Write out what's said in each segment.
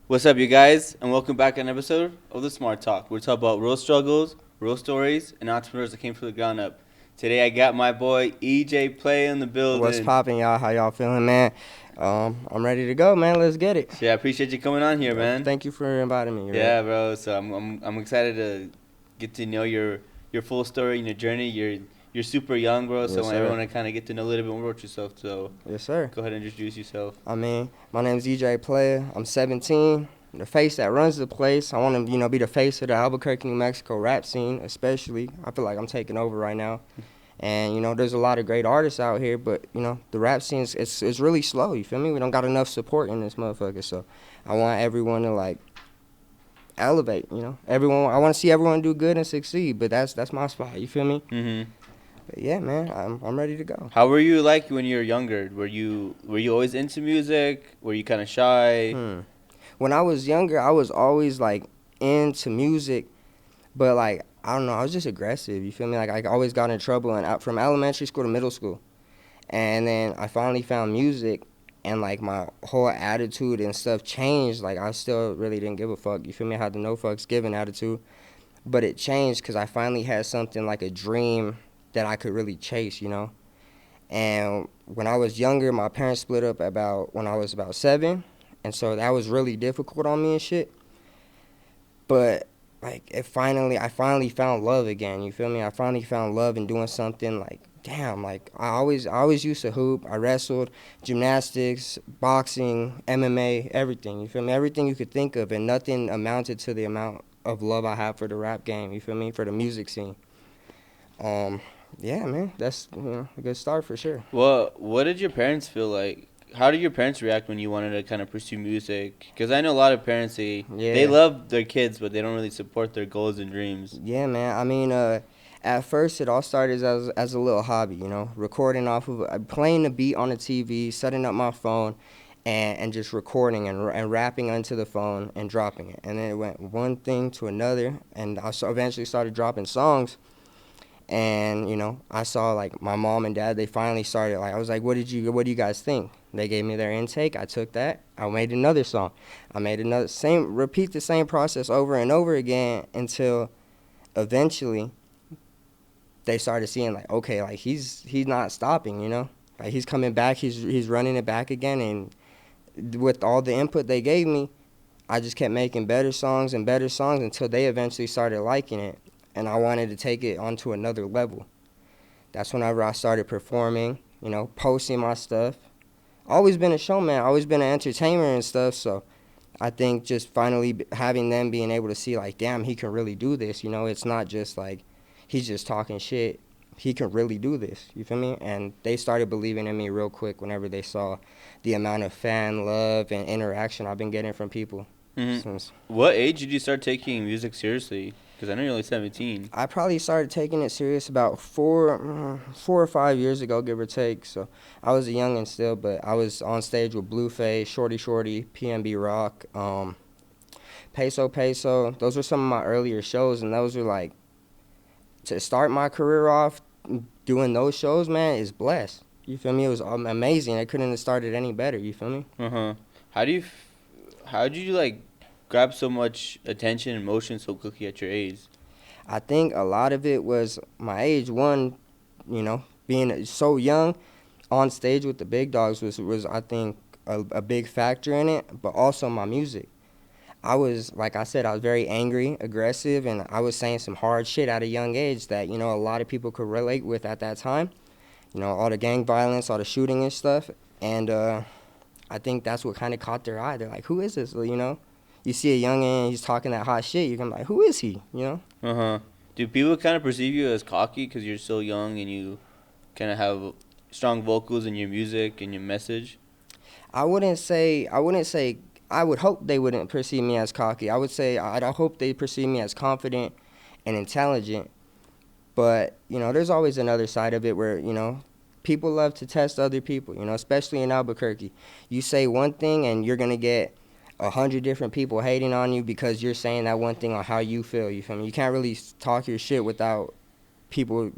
What's up, you guys, and welcome back to an episode of the Smart Talk. We're talking about real struggles, real stories, and entrepreneurs that came from the ground up. Today, I got my boy EJ Play in the What's building. poppin', y'all? How y'all feeling, man? I'm ready to go, man. Let's get it. Yeah, I appreciate you coming on here, man. Thank you for inviting me, right? Yeah, bro. So I'm excited to get to know your full story and your journey. You're super young, bro. So Yes, I want everyone sir. to kind of get to know a little bit more about yourself. So Yes, sir. go ahead and introduce yourself. My name's EJ Playa. I'm 17. The face that runs the place. I want to, be the face of the Albuquerque, New Mexico rap scene, especially. I feel like I'm taking over right now. And, there's a lot of great artists out here, but, the rap scene, it's really slow, you feel me? We don't got enough support in this motherfucker, so I want everyone to, elevate. Everyone, I want to see everyone do good and succeed, but that's my spot, you feel me? Mhm. But yeah, man, I'm ready to go. How were you like when you were younger? Were you always into music? Were you kind of shy? Hmm. When I was younger, I was always into music, but I don't know, I was just aggressive. You feel me? Like I always got in trouble, and out from elementary school to middle school, and then I finally found music, and my whole attitude and stuff changed. Like I still really didn't give a fuck. You feel me? I had the no fucks given attitude, but it changed because I finally had something like a dream that I could really chase. And when I was younger, my parents split up about when I was about 7, and so that was really difficult on me and shit. But I finally found love again. You feel me? I finally found love in doing something damn. I always used to hoop. I wrestled, gymnastics, boxing, MMA, everything. You feel me? Everything you could think of, and nothing amounted to the amount of love I have for the rap game. You feel me? For the music scene. Um, yeah, man, that's a good start for sure. Well, what did your parents feel like? How did your parents react when you wanted to kind of pursue music? Because I know a lot of parents they Yeah, love their kids, but they don't really support their goals and dreams. yeah, man. At first it all started as a little hobby, recording off of playing the beat on the TV, setting up my phone, and just recording and rapping onto the phone and dropping it. And then it went one thing to another, and eventually started dropping songs. And I saw my mom and dad. They finally started. I was like, what do you guys think? They gave me their intake. I took that. I made another song. I made another repeat the same process over and over again until eventually they started seeing okay, he's not stopping. Like he's coming back. He's running it back again. And with all the input they gave me, I just kept making better songs and better songs until they eventually started liking it, and I wanted to take it onto another level. That's whenever I started performing, posting my stuff. Always been a showman, always been an entertainer and stuff, so I think just finally having them being able to see damn, he can really do this. It's not just he's just talking shit. He can really do this. You feel me? And they started believing in me real quick whenever they saw the amount of fan love and interaction I've been getting from people Hmm. since. What age did you start taking music seriously? Because I know you're only 17. I probably started taking it serious about 4 or 5 years ago, give or take. So I was a youngin' still, but I was on stage with Blueface, Shorty Shorty, PNB Rock, Peso Peso. Those were some of my earlier shows, and those were to start my career off doing those shows, man, is blessed. You feel me? It was amazing. I couldn't have started any better. You feel me? Uh huh. How do you, how did you grab so much attention and motion so quickly at your age? I think a lot of it was my age. One, being so young on stage with the big dogs was I think a big factor in it, but also my music. I was, like I said, I was very angry, aggressive, and I was saying some hard shit at a young age that a lot of people could relate with at that time. All the gang violence, all the shooting and stuff, and I think that's what kind of caught their eye. They're like, who is this? You see a youngin', he's talking that hot shit, you're gonna be like, who is he? Uh huh. Do people kind of perceive you as cocky because you're so young and you kind of have strong vocals in your music and your message? I wouldn't say, I would hope they wouldn't perceive me as cocky. I would say, I hope they perceive me as confident and intelligent. But, there's always another side of it where, people love to test other people, especially in Albuquerque. You say one thing and you're going to get 100 different people hating on you because you're saying that one thing on how you feel. You feel me? You can't really talk your shit without people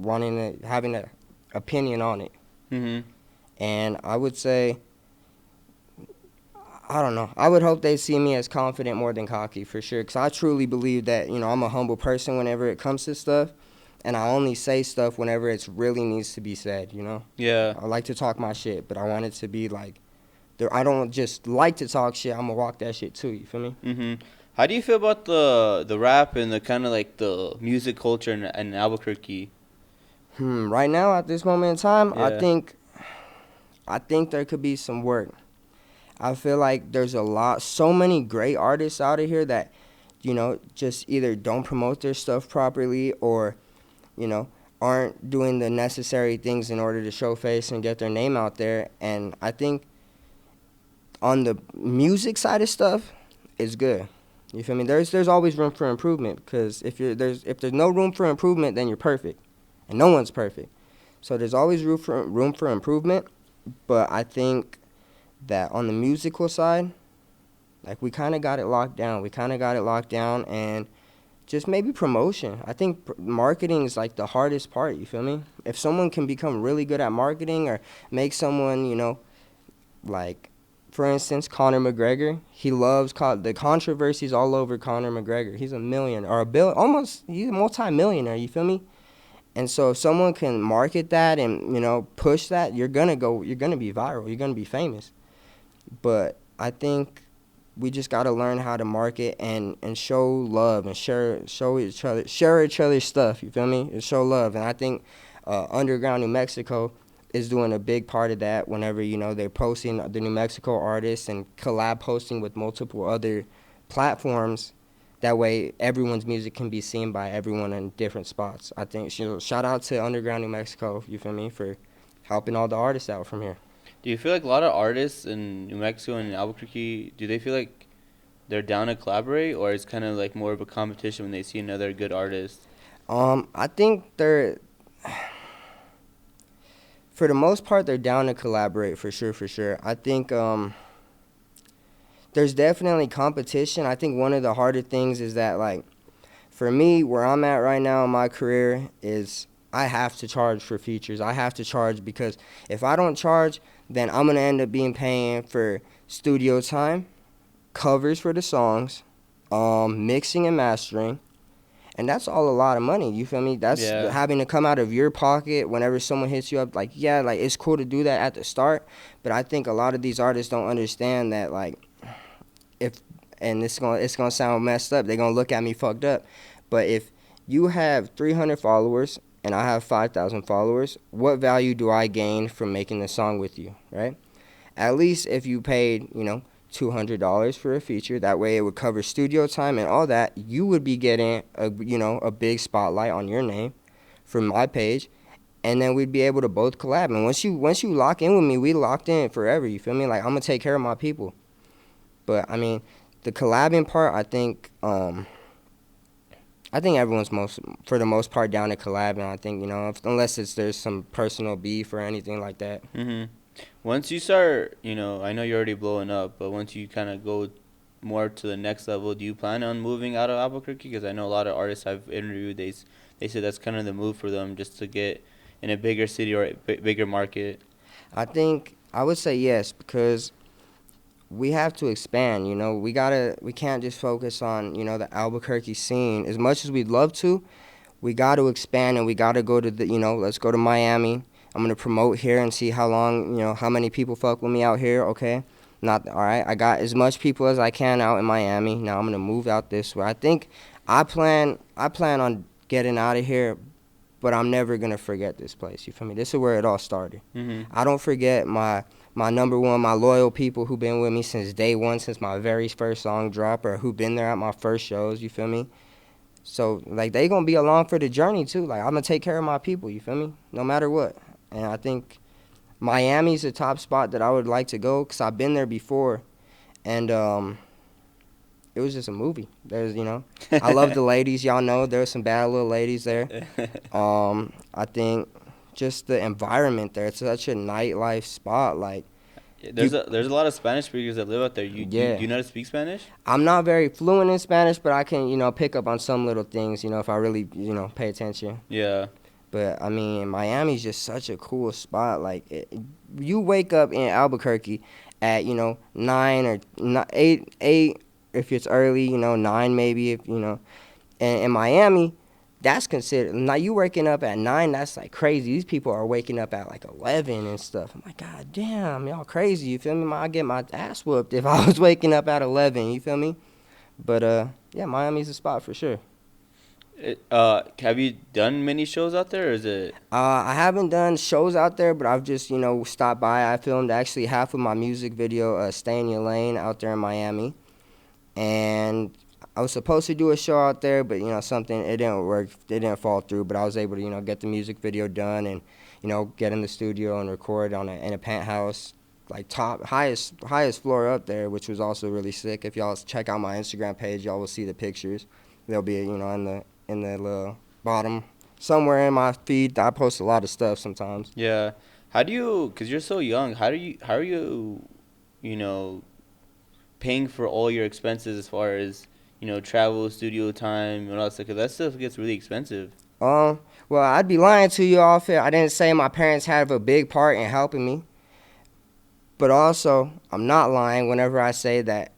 having an opinion on it. Mm-hmm. And I would say I don't know. I would hope they see me as confident more than cocky for sure. Because I truly believe that, I'm a humble person whenever it comes to stuff. And I only say stuff whenever it really needs to be said. Yeah. I like to talk my shit, but I want it to be like, I don't just like to talk shit. I'm going to walk that shit too. You feel me? Mhm. How do you feel about the rap and the kind of like the music culture in Albuquerque? Right now, at this moment in time, Yeah. I think there could be some work. I feel like there's so many great artists out of here that, just either don't promote their stuff properly or, you know, aren't doing the necessary things in order to show face and get their name out there. And I think on the music side of stuff, it's good. You feel me? There's always room for improvement because if there's no room for improvement, then you're perfect, and no one's perfect. So there's always room for improvement. But I think that on the musical side, like we kind of got it locked down. And just maybe promotion. I think marketing is like the hardest part. You feel me? If someone can become really good at marketing or make someone, like, for instance, Conor McGregor, he loves the controversies all over Conor McGregor. He's a million or he's a multi-millionaire. You feel me? And so if someone can market that and push that, you're gonna be viral. You're gonna be famous. But I think we just gotta learn how to market and show love and share each other's stuff. You feel me? And show love. And I think Underground New Mexico is doing a big part of that. Whenever they're posting the New Mexico artists and collab posting with multiple other platforms. That way, everyone's music can be seen by everyone in different spots. I think shout out to Underground New Mexico. You feel me? For helping all the artists out from here. Do you feel like a lot of artists in New Mexico and Albuquerque, do they feel like they're down to collaborate, or it's kind of like more of a competition when they see another good artist? I think for the most part, they're down to collaborate for sure. I think there's definitely competition. I think one of the harder things is that, like, for me, where I'm at right now in my career is I have to charge for features. I have to charge because if I don't charge, then I'm going to end up paying for studio time, covers for the songs, mixing and mastering. And that's all a lot of money, you feel me? That's Yeah. having to come out of your pocket whenever someone hits you up. Like, yeah, like, it's cool to do that at the start, but I think a lot of these artists don't understand that, like, and it's gonna sound messed up. They're gonna look at me fucked up. But if you have 300 followers and I have 5,000 followers, what value do I gain from making the song with you, right? At least if you paid, $200 for a feature, that way it would cover studio time and all that, you would be getting a big spotlight on your name from my page, and then we'd be able to both collab. And once you lock in with me, we locked in forever. You feel me? Like, I'm gonna take care of my people. But I mean, the collabing part, I think everyone's for the most part down to collabing. I think unless there's some personal beef or anything like that. Mhm. Once you start, I know you're already blowing up, but once you kind of go more to the next level, do you plan on moving out of Albuquerque? Because I know a lot of artists I've interviewed, they say that's kind of the move for them, just to get in a bigger city or a bigger market. I would say yes, because we have to expand. We can't just focus on the Albuquerque scene as much as we'd love to. We got to expand, and we got to go to let's go to Miami. I'm gonna promote here and see how many people fuck with me out here. Okay, not all right. I got as much people as I can out in Miami. Now I'm gonna move out this way. I think I plan on getting out of here, but I'm never gonna forget this place. You feel me? This is where it all started. Mhm. I don't forget my number one, my loyal people who been with me since day one, since my very first song drop, or who been there at my first shows. You feel me? So, like, they gonna be along for the journey too. Like, I'm gonna take care of my people. You feel me? No matter what. And I think Miami's the top spot that I would like to go because I've been there before, and it was just a movie. I love the ladies. Y'all know there's some bad little ladies there. I think just the environment there. It's such a nightlife spot. Like, There's a lot of Spanish speakers that live out there. Do yeah. you know how to speak Spanish? I'm not very fluent in Spanish, but I can pick up on some little things. If I really pay attention. Yeah. But I mean, Miami's just such a cool spot. Like you wake up in Albuquerque at 8 if it's early, 9 maybe if And in Miami, that's considered now you waking up at 9. That's like crazy. These people are waking up at like 11 and stuff. I'm like, God damn, y'all crazy. You feel me? I get my ass whooped if I was waking up at 11. You feel me? But yeah, Miami's a spot for sure. Have you done many shows out there, or is it? I haven't done shows out there, but I've just stopped by. I filmed actually half of my music video, "Stay in Your Lane," out there in Miami, and I was supposed to do a show out there, but something it didn't work. It didn't fall through. But I was able to get the music video done and get in the studio and record in a penthouse, like top highest floor up there, which was also really sick. If y'all check out my Instagram page, y'all will see the pictures. They'll be in the little bottom somewhere in my feed. I post a lot of stuff sometimes. Yeah. How do you? Cause you're so young. How are you? You know, paying for all your expenses as far as travel, studio time, and all that stuff. 'Cause that stuff gets really expensive. Well, I'd be lying to you off here. I didn't say my parents have a big part in helping me, but also I'm not lying whenever I say that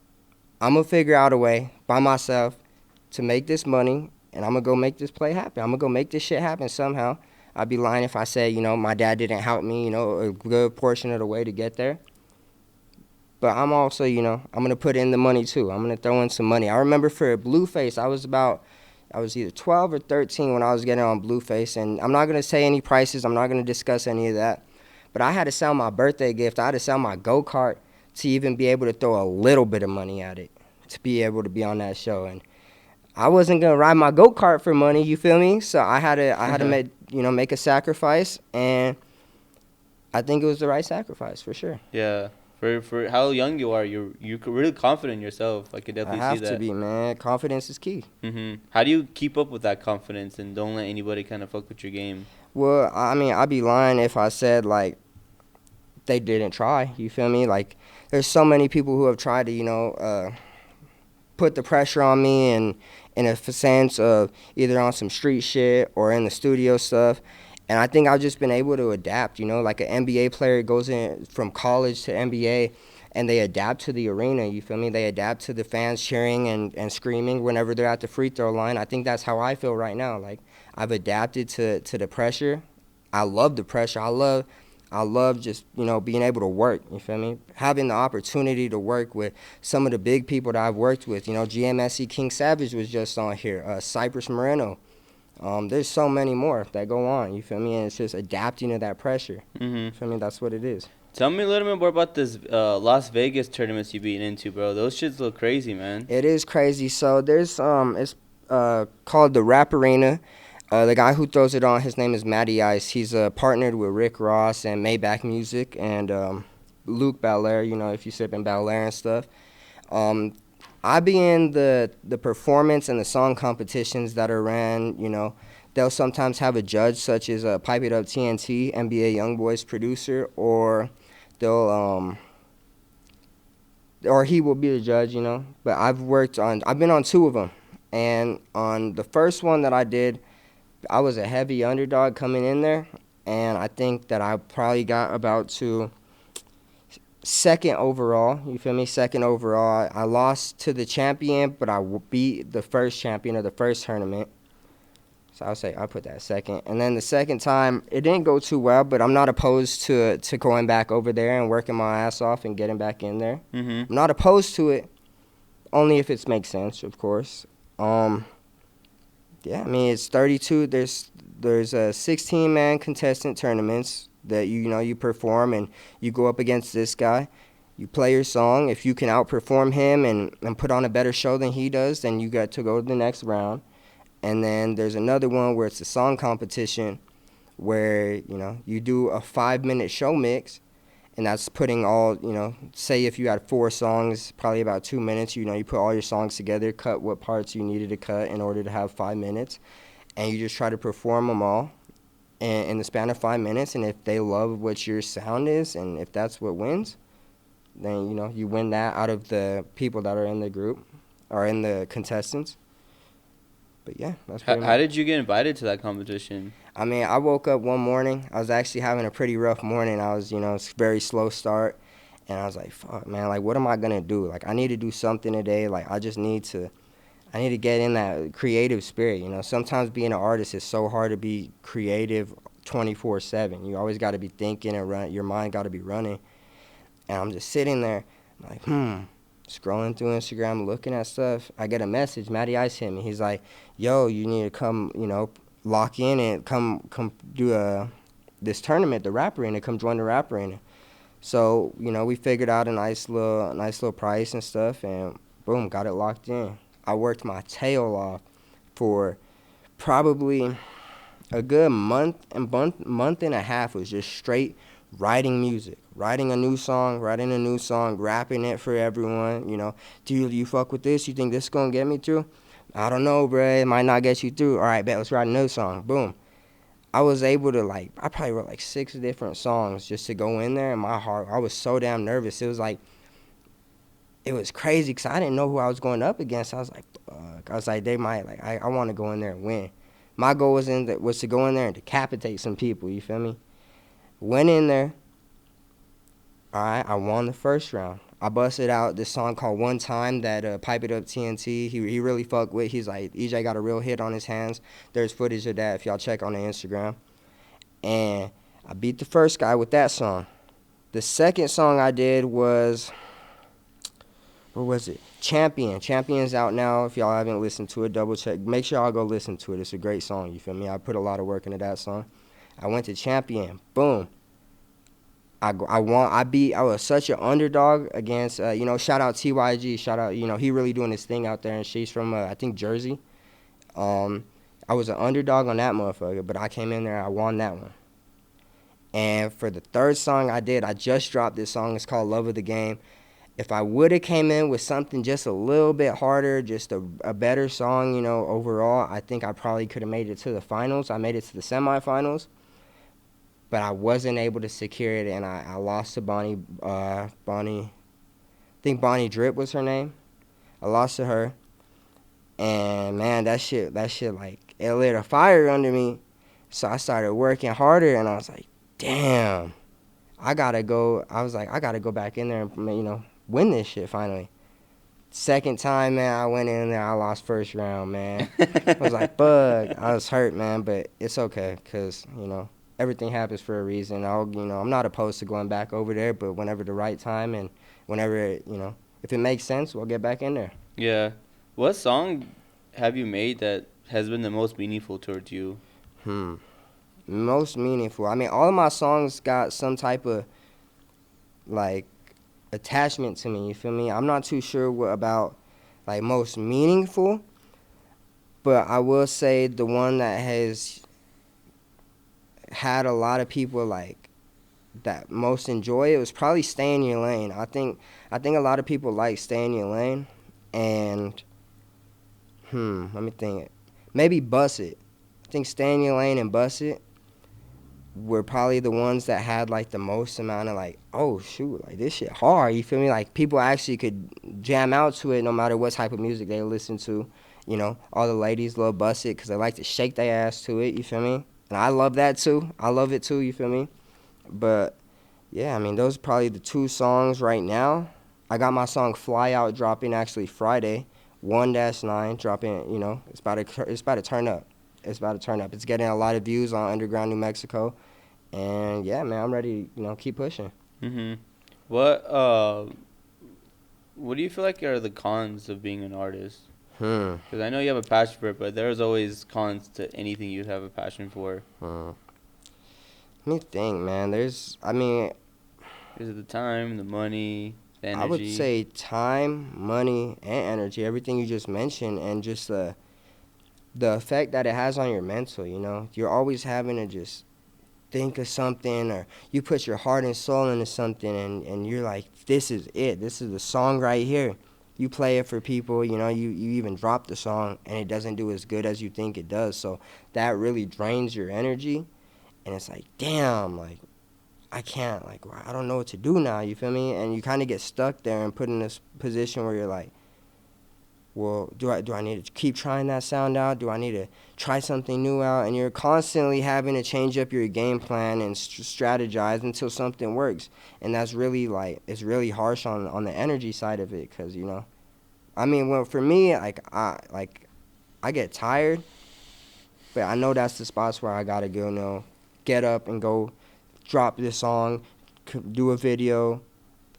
I'm gonna figure out a way by myself to make this money, and I'm gonna go make this play happen. I'm gonna go make this shit happen somehow. I'd be lying if I said, my dad didn't help me, a good portion of the way to get there. But I'm also, I'm gonna put in the money too. I'm gonna throw in some money. I remember for Blueface, I was either 12 or 13 when I was getting on Blueface, and I'm not gonna say any prices. I'm not gonna discuss any of that. But I had to sell my birthday gift. I had to sell my go-kart to even be able to throw a little bit of money at it to be able to be on that show. And I wasn't gonna ride my go-kart for money. You feel me? So I had to make a sacrifice, and I think it was the right sacrifice for sure. Yeah. For how young you are, you're really confident in yourself. I could I definitely see have to that. be, man. Confidence is key. How do you keep up with that confidence and don't let anybody kind of fuck with your game? Well, I mean, I'd be lying if I said like they didn't try. You feel me? Like there's so many people who have tried to, put the pressure on me and in a sense of either on some street shit or in the studio stuff. And I think I've just been able to adapt, like an NBA player goes in from college to NBA and they adapt to the arena, you feel me? They adapt to the fans cheering and screaming whenever they're at the free throw line. I think that's how I feel right now. Like I've adapted to the pressure. I love the pressure. I love just, being able to work, you feel me? Having the opportunity to work with some of the big people that I've worked with. GMSC King Savage was just on here, Cypress Moreno. There's so many more that go on, you feel me? And it's just adapting to that pressure. You feel me? That's what it is. Tell me a little bit more about this Las Vegas tournaments you've been into, bro. Those shits look crazy, man. It is crazy. So there's, it's called the Rap Arena. The guy who throws it on, his name is Matty Ice. He's partnered with Rick Ross and Maybach Music and Luke Belair, if you sip in Belair and stuff. I be in the performance and the song competitions that are ran, They'll sometimes have a judge such as Pipe It Up TNT, NBA Youngboy's producer, or they'll or he will be the judge, But I've been on two of them. And on the first one that I did, I was a heavy underdog coming in there, and I think that I probably got about to second overall. You feel me? Second overall. I lost to the champion, but I beat the first champion of the first tournament. So I'll put that second. And then the second time, it didn't go too well, but I'm not opposed to going back over there and working my ass off and getting back in there. I'm not opposed to it, only if it makes sense, of course. Yeah, I mean, it's 32. There's 16-man contestant tournaments that you perform, and you go up against this guy. You play your song. If you can outperform him and put on a better show than he does, then you get to go to the next round. And then there's another one where it's a song competition where, you do a 5-minute show mix, and that's putting all, say if you had 4 songs, probably about 2 minutes, you put all your songs together, cut what parts you needed to cut in order to have 5 minutes, and you just try to perform them all in the span of 5 minutes, and if they love what your sound is, and if that's what wins, then, you win that out of the people that are in the group, or in the contestants. But yeah, that's How, pretty how much. did you get invited to that competition? I mean, I woke up one morning. I was actually having a pretty rough morning. I was, very slow start. And I was like, fuck, man, like, what am I going to do? Like, I need to do something today. Like, I need to get in that creative spirit. Sometimes being an artist is so hard to be creative 24/7. You always got to be thinking and run. Your mind got to be running. And I'm just sitting there, like, scrolling through Instagram, looking at stuff. I get a message. Matty Ice hit me. He's like, yo, you need to come, lock in and come do this tournament, the Rap Arena. Come join the Rap Arena. So, we figured out a nice little price and stuff, and boom, got it locked in. I worked my tail off for probably a good month and a half was just straight writing music, writing a new song, rapping it for everyone. Do you fuck with this? You think this gonna get me through? I don't know, bruh. It might not get you through. All right, bet. Let's write a new song. Boom. I was able to I probably wrote like 6 different songs just to go in there. And my heart, I was so damn nervous. It was crazy because I didn't know who I was going up against. I was like, fuck. I was like, they might I want to go in there and win. My goal was to go in there and decapitate some people. You feel me? Went in there. All right, I won the first round. I busted out this song called "One Time" that Pipe It Up TNT. He really fucked with. He's like, EJ got a real hit on his hands. There's footage of that if y'all check on the Instagram. And I beat the first guy with that song. The second song I did was, what was it? Champion. Champion's out now. If y'all haven't listened to it, double check. Make sure y'all go listen to it. It's a great song. You feel me? I put a lot of work into that song. I went to Champion. Boom. I won. I was such an underdog against, shout out TYG. Shout out, he really doing his thing out there, and she's from, I think, Jersey. Um, I was an underdog on that motherfucker, but I came in there, I won that one. And for the third song I just dropped this song. It's called Love of the Game. If I would have came in with something just a little bit harder, just a better song, overall, I think I probably could have made it to the finals. I made it to the semifinals, but I wasn't able to secure it, and I lost to Bonnie. I think Bonnie Drip was her name. I lost to her, and man, that shit, like, it lit a fire under me. So I started working harder, and I was like, damn, I gotta go. I was like, I gotta go back in there and, win this shit finally. Second time, man, I went in there, I lost first round, man. I was like, fuck. I was hurt, man, but it's okay, because, everything happens for a reason. I'm not opposed to going back over there, but whenever the right time and whenever, if it makes sense, we'll get back in there. Yeah. What song have you made that has been the most meaningful towards you? Hmm. Most meaningful. I mean, all of my songs got some type of, like, attachment to me, you feel me? I'm not too sure what about, like, most meaningful, but I will say the one that has had a lot of people, like, that most enjoy it was probably "Stay in Your Lane." I think a lot of people like "Stay in Your Lane," and let me think. Maybe "Bust It." I think "Stay in Your Lane" and "Bust It" were probably the ones that had, like, the most amount of, like, oh shoot, like, this shit hard, you feel me? Like, people actually could jam out to it no matter what type of music they listen to. All the ladies love "Bust It" because they like to shake their ass to it, you feel me? And I love that too. I love it too, you feel me? But yeah, I mean, those are probably the two songs right now. I got my song "Fly Out" dropping actually Friday, 1-9 dropping. It's about to turn up. It's about to turn up. It's getting a lot of views on Underground New Mexico, and yeah, man, I'm ready to keep pushing. Mhm. What uh what do you feel like are the cons of being an artist? Hmm. Because I know you have a passion for it, but there's always cons to anything you have a passion for. Hmm. Let me think, man. I mean, Is it the time, the money, the I would energy? say time, money, and energy, everything you just mentioned, and just the effect that it has on your mental. You're always having to just think of something, or you put your heart and soul into something, and you're like, this is it, this is the song right here. You play it for people, you even drop the song and it doesn't do as good as you think it does, so that really drains your energy. And it's like, damn, like, I can't, like, I don't know what to do now, you feel me? And you kind of get stuck there and put in this position where you're like, well, do I need to keep trying that sound out? Do I need to try something new out? And you're constantly having to change up your game plan and strategize until something works. And that's really like it's really harsh on the energy side of it, cause I mean, well, for me, I get tired, but I know that's the spots where I gotta go, get up and go drop this song, do a video.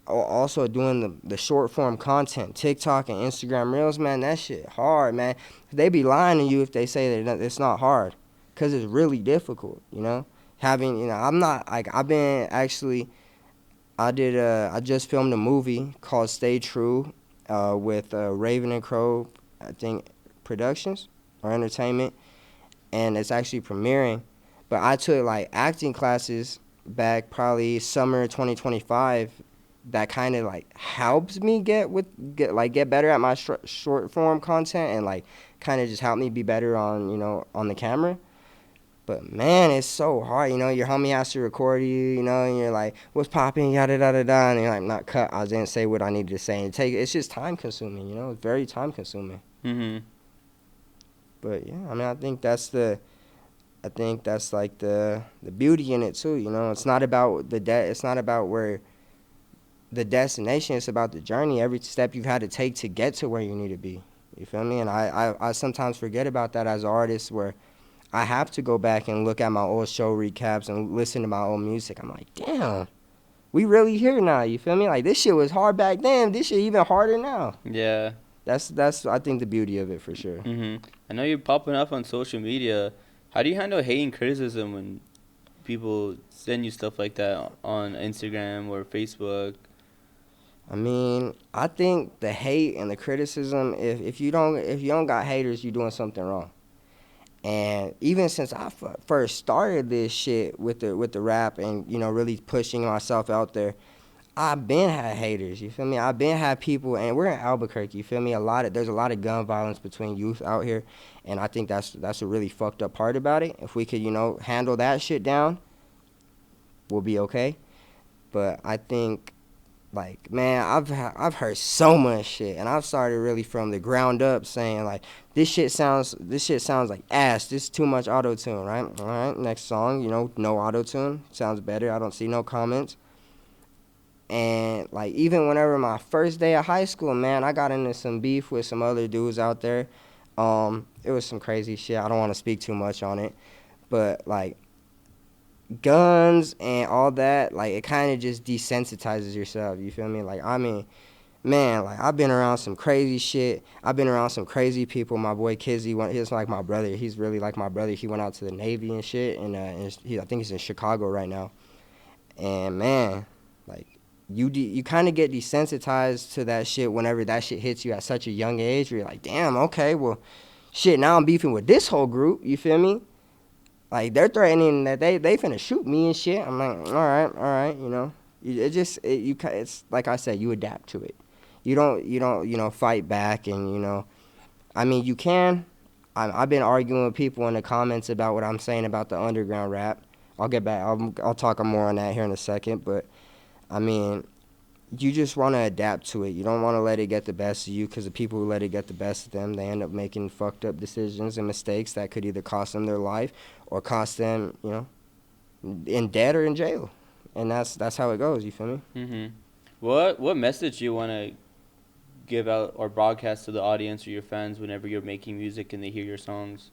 Also doing the short form content, TikTok and Instagram Reels, man, that shit hard, man. They be lying to you if they say that it's not hard, cause it's really difficult. Having, I'm not like I've been actually. I just filmed a movie called Stay True, with Raven and Crow, I think, Productions or Entertainment, and it's actually premiering. But I took like acting classes back probably summer 2025 that kind of like helps me get better at my short form content and like kind of just help me be better on the camera. But man, it's so hard. Your homie has to record you, and you're like, "What's popping?" Yada da da da, and you're like, "Not cut. I didn't say what I needed to say." And it's just time consuming. It's very time consuming. Mhm. But yeah, I mean, I think that's like the beauty in it too. It's not about it's not about where the destination. It's about the journey. Every step you've had to take to get to where you need to be. You feel me? And I sometimes forget about that as an artist, where I have to go back and look at my old show recaps and listen to my old music. I'm like, damn, we really here now. You feel me? Like this shit was hard back then. This shit even harder now. Yeah. That's I think the beauty of it for sure. Mhm. I know you're popping up on social media. How do you handle hate and criticism when people send you stuff like that on Instagram or Facebook? I mean, I think the hate and the criticism, if you don't got haters, you're doing something wrong. And even since I first started this shit with the rap and really pushing myself out there, I've been had haters. You feel me? I've been had people, and we're in Albuquerque. You feel me? There's a lot of gun violence between youth out here, and I think that's a really fucked up part about it. If we could handle that shit down, we'll be okay. But I think, like, man, I've heard so much shit, and I've started really from the ground up saying like, this shit sounds like ass. This is too much auto tune, right? All right, next song, no auto tune sounds better. I don't see no comments. And like even whenever my first day of high school, man, I got into some beef with some other dudes out there. It was some crazy shit. I don't want to speak too much on it, but like guns and all that, like it kind of just desensitizes yourself. You feel me? Like I mean, man, like I've been around some crazy shit. I've been around some crazy people. My boy Kizzy, he's like my brother. He's really like my brother. He went out to the Navy and shit, and I think he's in Chicago right now. And man, like you kind of get desensitized to that shit whenever that shit hits you at such a young age. Where you're like, damn, okay, well, shit. Now I'm beefing with this whole group. You feel me? Like they're threatening that they finna shoot me and shit. I'm like, all right, it's like I said, you adapt to it. You don't fight back, and I mean you can. I've been arguing with people in the comments about what I'm saying about the underground rap. I'll get back. I'll talk more on that here in a second, but I mean, you just want to adapt to it. You don't want to let it get the best of you, because the people who let it get the best of them, they end up making fucked up decisions and mistakes that could either cost them their life or cost them, in debt or in jail. And that's how it goes. You feel me? Mhm. What message do you want to give out or broadcast to the audience or your fans whenever you're making music and they hear your songs?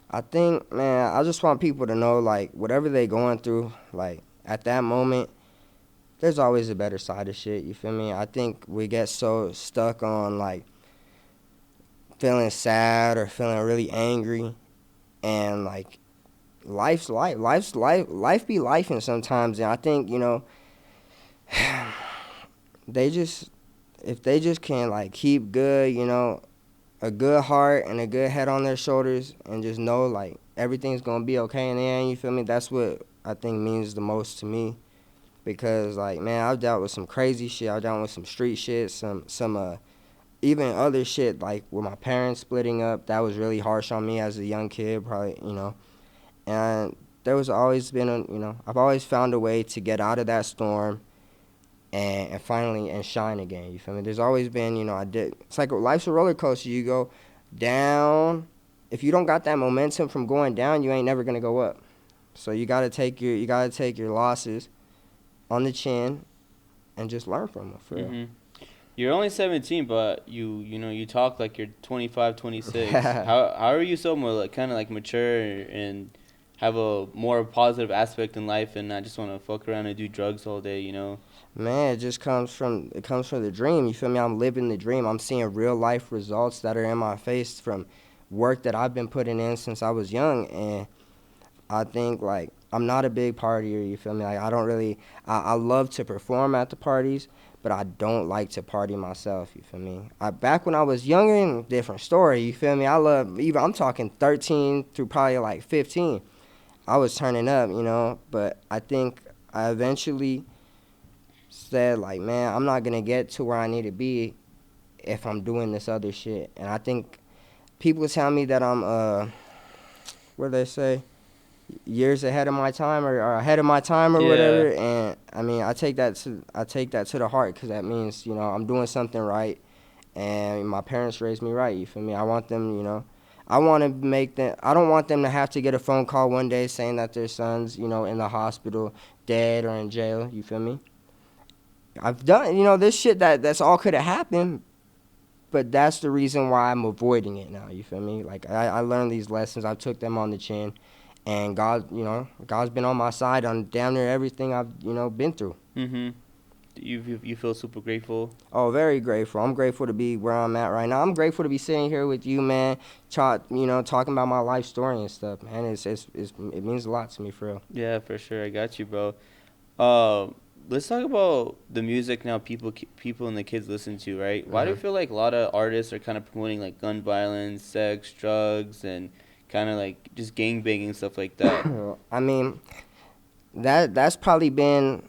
I think, man, I just want people to know, like, whatever they going through, like, at that moment, there's always a better side of shit. You feel me? I think we get so stuck on, like, feeling sad or feeling really angry, and like life be life, and sometimes, and I think they just if they just can like keep good, a good heart and a good head on their shoulders, and just know like everything's gonna be okay in the end. You feel me? That's what I think means the most to me, because like, man, I've dealt with some crazy shit. I've dealt with some street shit, some even other shit, like with my parents splitting up. That was really harsh on me as a young kid, probably. And there was always been I've always found a way to get out of that storm and finally and shine again. You feel me? There's always been, it's like life's a roller coaster. You go down. If you don't got that momentum from going down, you ain't never gonna go up. So you gotta take your losses on the chin and just learn from them for real. Mhm. You're only 17, but you talk like you're 25, 26. How are you so more like kind of like mature and have a more positive aspect in life and not just want to fuck around and do drugs all day, you know? Man, it comes from the dream. You feel me? I'm living the dream. I'm seeing real life results that are in my face from work that I've been putting in since I was young, and I think like I'm not a big partier. You feel me? Like I don't really. I love to perform at the parties, but I don't like to party myself. You feel me? Back when I was younger, different story. You feel me? I love even. I'm talking 13 through probably like 15. I was turning up, but I think I eventually said like, man, I'm not gonna get to where I need to be if I'm doing this other shit. And I think people tell me that I'm what do they say? Years ahead of my time or ahead of my time or Yeah. whatever. And I mean, I take that to the heart because that means I'm doing something right, and my parents raised me right. You feel me? I want them, I want to make them. I don't want them to have to get a phone call one day saying that their son's, in the hospital, dead or in jail. You feel me? I've done, this shit that's all could have happened, but that's the reason why I'm avoiding it now. You feel me? Like I learned these lessons. I took them on the chin, and God's been on my side on damn near everything I've been through. Mhm. You feel super grateful. Oh, very grateful. I'm grateful to be where I'm at right now. I'm grateful to be sitting here with you, man. Talking about my life story and stuff, man. It means a lot to me for real. Yeah, for sure. I got you, bro. Uh, let's talk about the music now. People and the kids listen to, right? Why do you Hmm. feel like a lot of artists are kind of promoting like gun violence, sex, drugs, and kind of like just gang banging stuff like that? I mean, that's probably been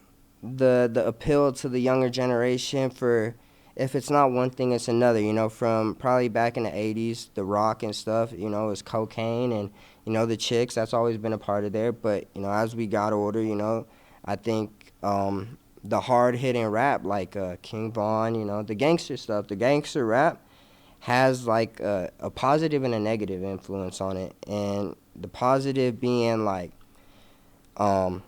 the appeal to the younger generation for if it's not one thing it's another, from probably back in the 80s, the rock and stuff, it was cocaine and the chicks, that's always been a part of there. But as we got older, I think the hard hitting rap like King Von, the gangster stuff, the gangster rap has like a positive and a negative influence on it. And the positive being like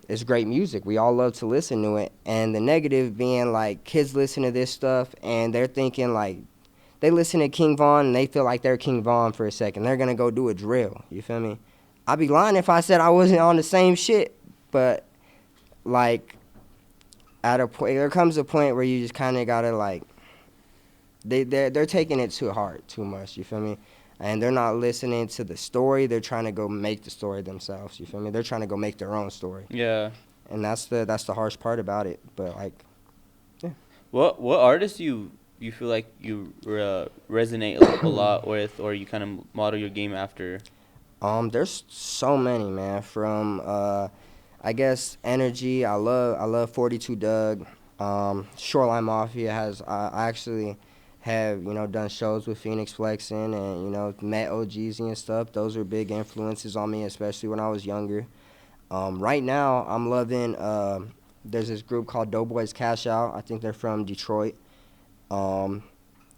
it's great music. We all love to listen to it. And the negative being like kids listen to this stuff and they're thinking like they listen to King Von and they feel like they're King Von for a second. They're gonna go do a drill. You feel me? I'd be lying if I said I wasn't on the same shit. But like at a point, there comes a point where you just kind of gotta like they're taking it too hard, too much. You feel me? And they're not listening to the story. They're trying to go make the story themselves. You feel me? They're trying to go make their own story. Yeah. And that's the harsh part about it. But like, yeah. What artists you feel like you resonate a lot with, or you kind of model your game after? There's so many, man. From I guess Energy. I love 42 Doug. Shoreline Mafia has. I actually have done shows with Phoenix Flexin and met OGZ and stuff. Those are big influences on me, especially when I was younger. Right now, I'm loving. There's this group called Doughboys Cash Out. I think they're from Detroit. Um,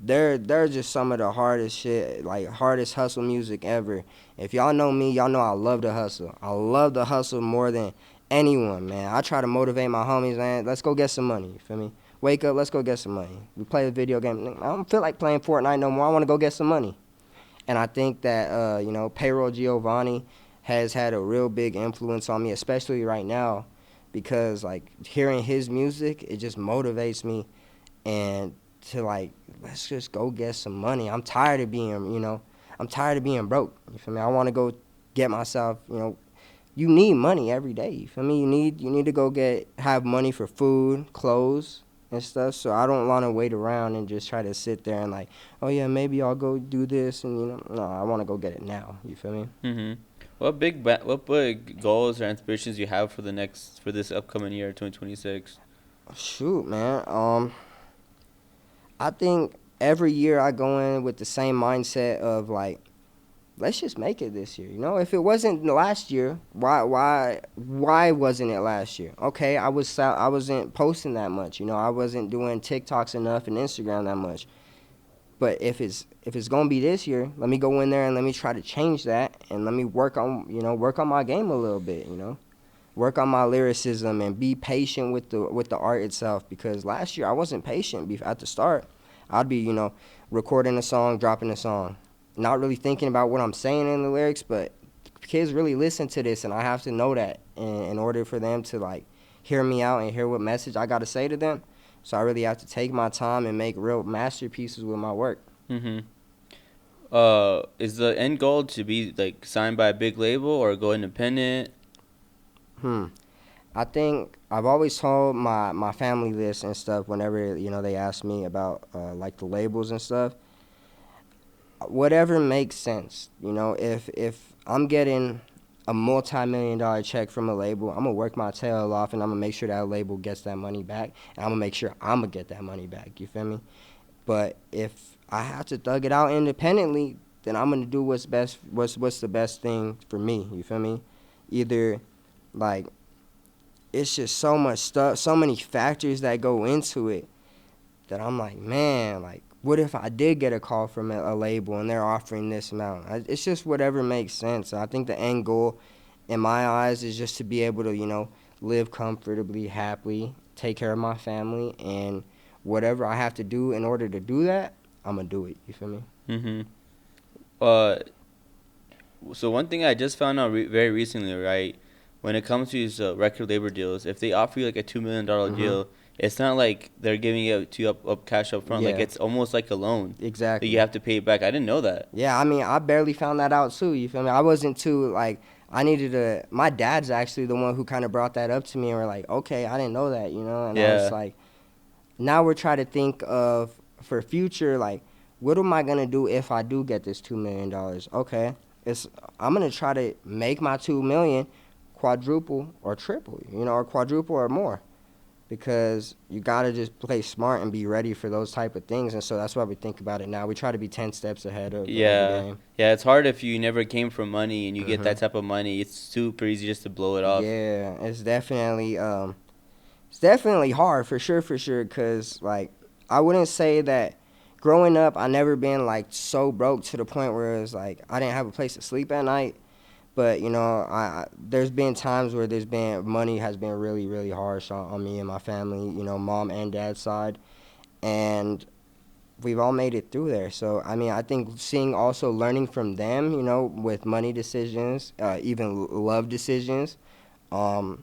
they're just some of the hardest shit, like hardest hustle music ever. If y'all know me, y'all know I love to hustle. I love to hustle more than anyone, man. I try to motivate my homies, man. Let's go get some money. You feel me? Wake up, let's go get some money. We play a video game. I don't feel like playing Fortnite no more. I want to go get some money. And I think that Payroll Giovanni has had a real big influence on me, especially right now, because like hearing his music, it just motivates me and to like let's just go get some money. I'm tired of being broke. You feel me? I want to go get myself. You need money every day. You feel me? You need to go have money for food, clothes, and stuff. So I don't want to wait around and just try to sit there and like, oh yeah, maybe I'll go do this and no, I want to go get it now. You feel me? Mhm. What big goals or aspirations you have for this upcoming year, 2026? Shoot, man. I think every year I go in with the same mindset of like let's just make it this year. You know, if it wasn't last year, why wasn't it last year? Okay, I wasn't posting that much. You know, I wasn't doing TikToks enough and Instagram that much. But if it's gonna be this year, let me go in there and let me try to change that, and let me work on my game a little bit. You know, work on my lyricism and be patient with the art itself. Because last year I wasn't patient at the start. I'd be recording a song, dropping a song, not really thinking about what I'm saying in the lyrics, but kids really listen to this, and I have to know that in order for them to like hear me out and hear what message I got to say to them. So I really have to take my time and make real masterpieces with my work. Mhm. Is the end goal to be like signed by a big label or go independent? Hmm. I think I've always told my family this and stuff whenever they ask me about like the labels and stuff. Whatever makes sense. If I'm getting a multi-million-dollar check from a label, I'm gonna work my tail off and I'm gonna make sure that label gets that money back, and I'm gonna make sure I'm gonna get that money back. You feel me? But if I have to thug it out independently, then I'm gonna do what's best. What's the best thing for me? You feel me? Either like it's just so much stuff, so many factors that go into it that I'm like, man, like, what if I did get a call from a label and they're offering this amount? It's just whatever makes sense. I think the end goal, in my eyes, is just to be able to, live comfortably, happily, take care of my family, and whatever I have to do in order to do that, I'm gonna do it. You feel me? Mhm. Uh, so one thing I just found out very recently, right? When it comes to these record labor deals, if they offer you like a $2 million Mhm. deal, it's not like they're giving it to you up cash up front. Like Yeah. it's almost like a loan that you Exactly. have to pay it back. I didn't know that. Yeah, I mean, I barely found that out too. You feel me? I wasn't too like I needed to. My dad's actually the one who kind of brought that up to me, and we're like, okay, I didn't know that, And I was Yeah. like, now we're trying to think of for future, like, what am I gonna do if I do get this $2 million? Okay, it's I'm gonna try to make my 2 million quadruple or triple, or quadruple or more, because you gotta just play smart and be ready for those type of things. And so that's why we think about it now. We try to be 10 steps ahead of the Yeah. game. Yeah, it's hard if you never came from money and you get Mhm. that type of money. It's super easy just to blow it off. Yeah, it's definitely hard for sure. Cause like I wouldn't say that growing up I never been like so broke to the point where it's like I didn't have a place to sleep at night. But there's been times where there's been money has been really really harsh on me and my family. Mom and dad's side, and we've all made it through there. So I mean, I think seeing also learning from them, with money decisions, even love decisions. Um,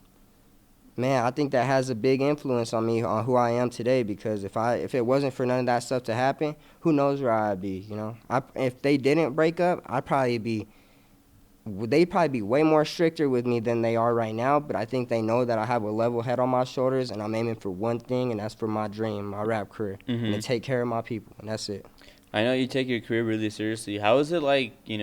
Man, I think that has a big influence on me on who I am today. Because if it wasn't for none of that stuff to happen, who knows where I'd be? If they didn't break up, they'd probably be way more stricter with me than they are right now. But I think they know that I have a level head on my shoulders, and I'm aiming for one thing, and that's for my dream, my rap career, and to Mhm. take care of my people, and that's it. I know you take your career really seriously. How is it like, being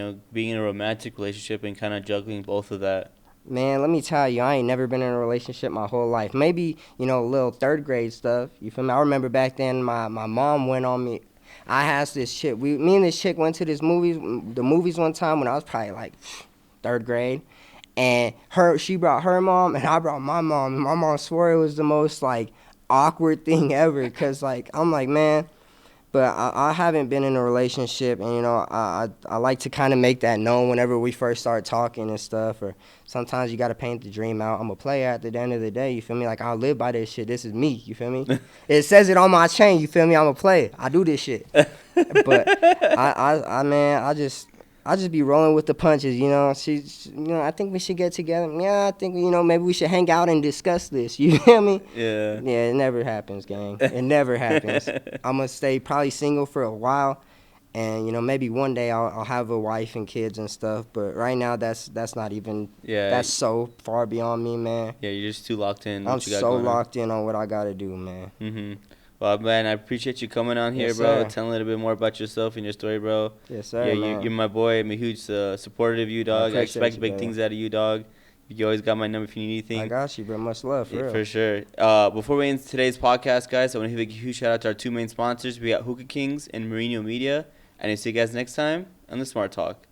in a romantic relationship and kind of juggling both of that? Man, let me tell you, I ain't never been in a relationship my whole life. Maybe, a little third grade stuff. You feel me? I remember back then my mom went on me. I had this chick. Me and this chick went to the movies one time when I was probably like third grade. And she brought her mom and I brought my mom. And my mom swore it was the most like awkward thing ever. Cause like, I'm like, man, but I haven't been in a relationship, and I like to kind of make that known whenever we first start talking and stuff. Or sometimes you gotta paint the dream out. I'm a player at the end of the day. You feel me? Like I'll live by this shit. This is me. You feel me? It says it on my chain. You feel me? I'm a player. I do this shit. But man, I just be rolling with the punches. I think we should get together. Yeah, I think maybe we should hang out and discuss this. You feel me? Yeah. Yeah, it never happens, gang. It never happens. I'm gonna stay probably single for a while, and maybe one day I'll have a wife and kids and stuff. But right now, that's not even Yeah. that's so far beyond me, man. Yeah, you're just too locked in I'm what you got so going on. locked in on what I gotta do, man. Well, man, I appreciate you coming on here, Yes, bro. sir. Telling a little bit more about yourself and your story, bro. Yes, Yeah, sir, you're man. my boy. I'm a huge supporter of you, I dog. I appreciate expect you, big brother. things out of you, dog. You always got my number if you need I anything. got you, bro. Much love, Yeah, for real. for sure. Before we end today's podcast, guys, I want to give a huge shout out to our two main sponsors. We got Hookah Kings and Mourinho Media. And I'll see you guys next time on the Smart Talk.